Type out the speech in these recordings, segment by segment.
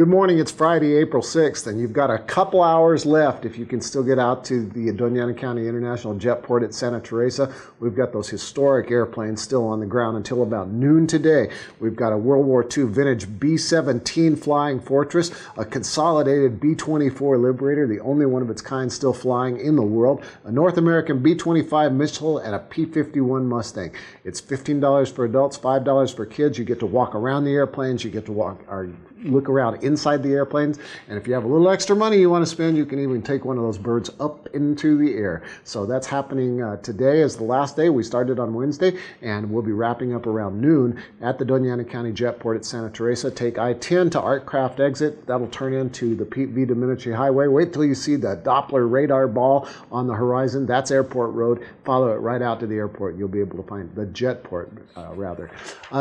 Good morning. It's Friday, April 6th, and you've got a couple hours left if you can still get out to the Doña Ana County International Jetport at Santa Teresa. We've got those historic airplanes still on the ground until about noon today. We've got a World War II vintage B-17 Flying Fortress, a consolidated B-24 Liberator, the only one of its kind still flying in the world, a North American B-25 Mitchell, and a P-51 Mustang. It's $15 for adults, $5 for kids. You get to walk around the airplanes. You get to look around inside the airplanes, and if you have a little extra money you want to spend, you can even take one of those birds up into the air. So that's happening today is the last day. We started on Wednesday, and we'll be wrapping up around noon at the Doña Ana County Jetport at Santa Teresa. Take I-10 to Artcraft exit. That'll turn into the Pete V. Domenici Highway. Wait till you see the Doppler radar ball on the horizon. That's Airport Road. Follow it right out to the airport. You'll be able to find the Jetport, rather.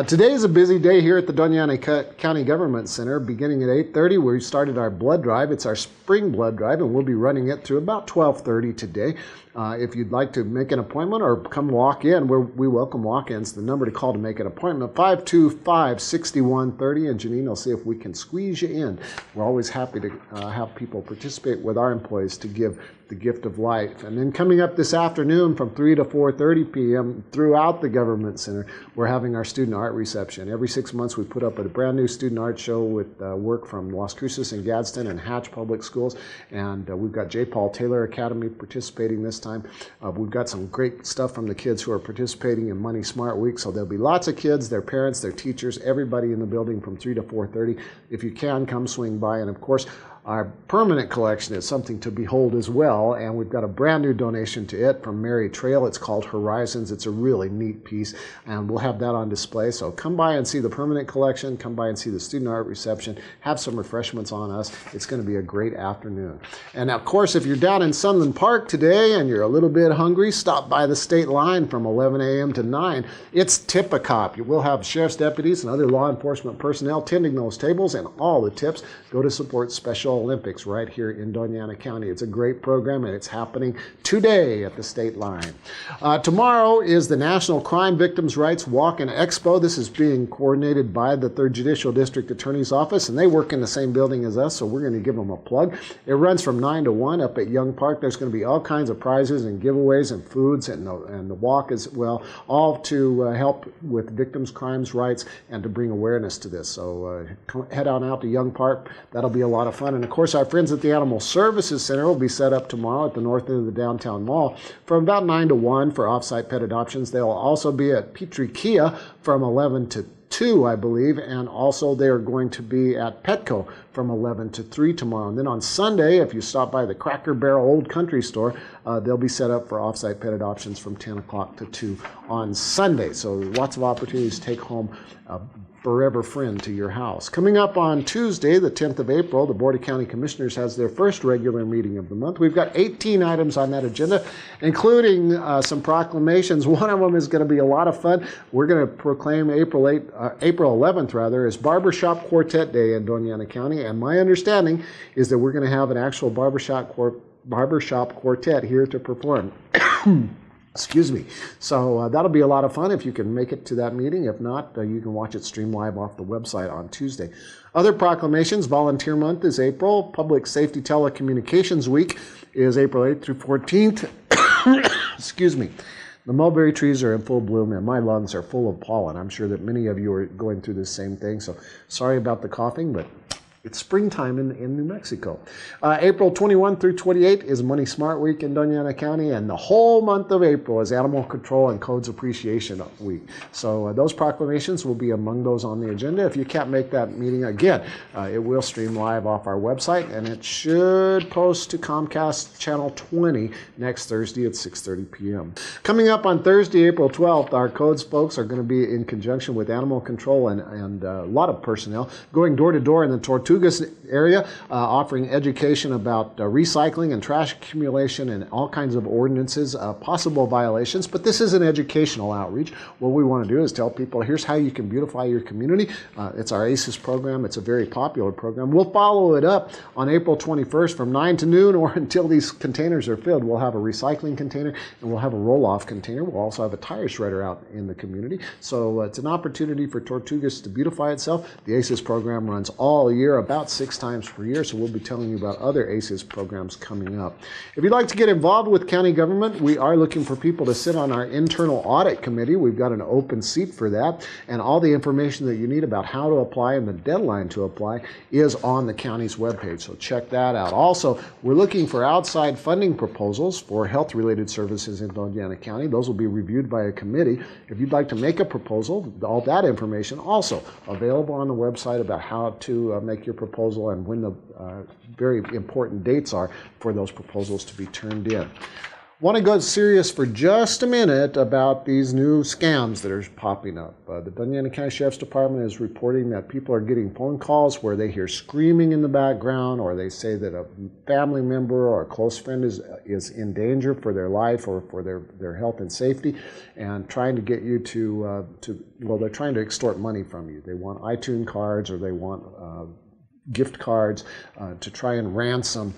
Today is a busy day here at the Doña Ana County Government Center. Beginning at 8:30, we started our blood drive. It's our spring blood drive, and we'll be running it through about 12:30 today. If you'd like to make an appointment or come walk in, we welcome walk-ins. The number to call to make an appointment, 525-6130, and Janine will see if we can squeeze you in. We're always happy to have people participate with our employees to give the gift of life. And then coming up this afternoon from 3 to 4:30 p.m. throughout the Government Center, we're having our student art reception. Every 6 months we put up a brand new student art show with work from Las Cruces and Gadsden and Hatch Public Schools. And we've got J. Paul Taylor Academy participating this time. We've got some great stuff from the kids who are participating in Money Smart Week. So there'll be lots of kids, their parents, their teachers, everybody in the building from 3 to 4:30. If you can, come swing by. And of course, our permanent collection is something to behold as well, and we've got a brand new donation to it from Mary Trail. It's called Horizons. It's a really neat piece, and we'll have that on display. So come by and see the permanent collection. Come by and see the student art reception. Have some refreshments on us. It's going to be a great afternoon. And of course, if you're down in Sunland Park today and you're a little bit hungry, stop by the state line from 11 a.m. to 9. It's Tip-A-Cop. You will have sheriff's deputies and other law enforcement personnel tending those tables, and all the tips go to support Special Olympics right here in Doña Ana County. It's a great program, and it's happening today at the state line. Tomorrow is the National Crime Victims' Rights Walk and Expo. This is being coordinated by the 3rd Judicial District Attorney's Office, and they work in the same building as us, so we're going to give them a plug. It runs from 9 to 1 up at Young Park. There's going to be all kinds of prizes and giveaways and foods, and the walk as well, all to help with victims' crimes rights and to bring awareness to this. So head on out to Young Park. That'll be a lot of fun. And of course, our friends at the Animal Services Center will be set up tomorrow at the north end of the downtown mall from about 9 to 1 for off-site pet adoptions. They'll also be at Petrie Kia from 11 to 2, I believe, and also they are going to be at Petco from 11 to 3 tomorrow. And then on Sunday, if you stop by the Cracker Barrel Old Country Store, they'll be set up for off-site pet adoptions from 10 o'clock to 2 on Sunday. So lots of opportunities to take home a forever friend to your house. Coming up on Tuesday, the 10th of April, the Board of County Commissioners has their first regular meeting of the month. We've got 18 items on that agenda, including some proclamations. One of them is going to be a lot of fun. We're going to proclaim April 11th, as Barbershop Quartet Day in Doña Ana County, and my understanding is that we're going to have an actual barbershop quartet here to perform. Excuse me. So that'll be a lot of fun if you can make it to that meeting. If not, you can watch it stream live off the website on Tuesday. Other proclamations: Volunteer Month is April. Public Safety Telecommunications Week is April 8th through 14th. Excuse me. The mulberry trees are in full bloom, and my lungs are full of pollen. I'm sure that many of you are going through the same thing, so sorry about the coughing, but it's springtime in New Mexico. April 21 through 28 is Money Smart Week in Doña Ana County, and the whole month of April is Animal Control and Codes Appreciation Week. So those proclamations will be among those on the agenda. If you can't make that meeting, again, it will stream live off our website, and it should post to Comcast Channel 20 next Thursday at 6:30 p.m. Coming up on Thursday, April 12th, our Codes folks are going to be in conjunction with Animal Control and a lot of personnel going door to door in the Tortugas area, offering education about recycling and trash accumulation and all kinds of ordinances, possible violations. But this is an educational outreach. What we want to do is tell people, here's how you can beautify your community. It's our ACES program. It's a very popular program. We'll follow it up on April 21st from 9 to noon or until these containers are filled. We'll have a recycling container and we'll have a roll-off container. We'll also have a tire shredder out in the community. So it's an opportunity for Tortugas to beautify itself. The ACES program runs all year about 6 times per year, so we'll be telling you about other ACES programs coming up. If you'd like to get involved with county government, we are looking for people to sit on our internal audit committee. We've got an open seat for that, and all the information that you need about how to apply and the deadline to apply is on the county's webpage, so check that out. Also, we're looking for outside funding proposals for health-related services in Doña Ana County. Those will be reviewed by a committee. If you'd like to make a proposal, all that information also available on the website about how to make your proposal and when the very important dates are for those proposals to be turned in. Want to go serious for just a minute about these new scams that are popping up. The Doña Ana County Sheriff's Department is reporting that people are getting phone calls where they hear screaming in the background, or they say that a family member or a close friend is in danger for their life or for their health and safety, and trying to get you well, they're trying to extort money from you. They want iTunes cards, or they want gift cards to try and ransom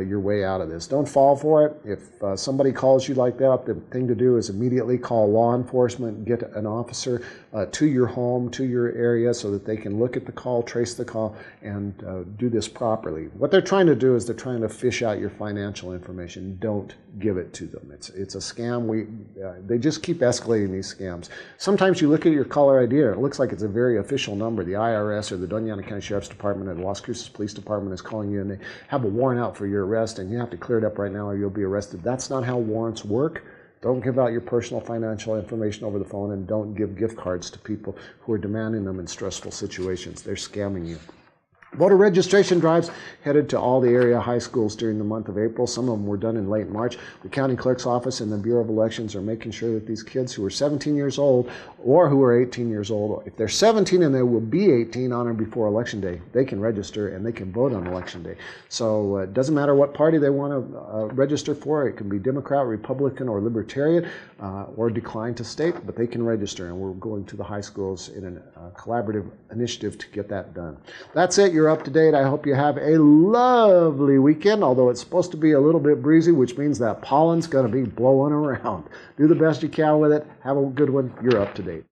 your way out of this. Don't fall for it. If somebody calls you like that, the thing to do is immediately call law enforcement, get an officer to your home, to your area, so that they can look at the call, trace the call, and do this properly. What they're trying to do is they're trying to fish out your financial information. Don't give it to them. It's a scam. They just keep escalating these scams. Sometimes you look at your caller ID and it looks like it's a very official number. The IRS or the Doña Ana County Sheriff's Department or the Las Cruces Police Department is calling you, and they have a warrant out for your arrest, and you have to clear it up right now or you'll be arrested. That's not how warrants work. Don't give out your personal financial information over the phone, and don't give gift cards to people who are demanding them in stressful situations. They're scamming you. Voter registration drives headed to all the area high schools during the month of April. Some of them were done in late March. The county clerk's office and the Bureau of Elections are making sure that these kids who are 17 years old or who are 18 years old, if they're 17 and they will be 18 on or before Election Day, they can register and they can vote on Election Day. So it doesn't matter what party they want to register for. It can be Democrat, Republican, or Libertarian, or decline to state, but they can register, and we're going to the high schools in a collaborative initiative to get that done. That's it. You're up to date. I hope you have a lovely weekend, although it's supposed to be a little bit breezy, which means that pollen's going to be blowing around. Do the best you can with it. Have a good one. You're up to date.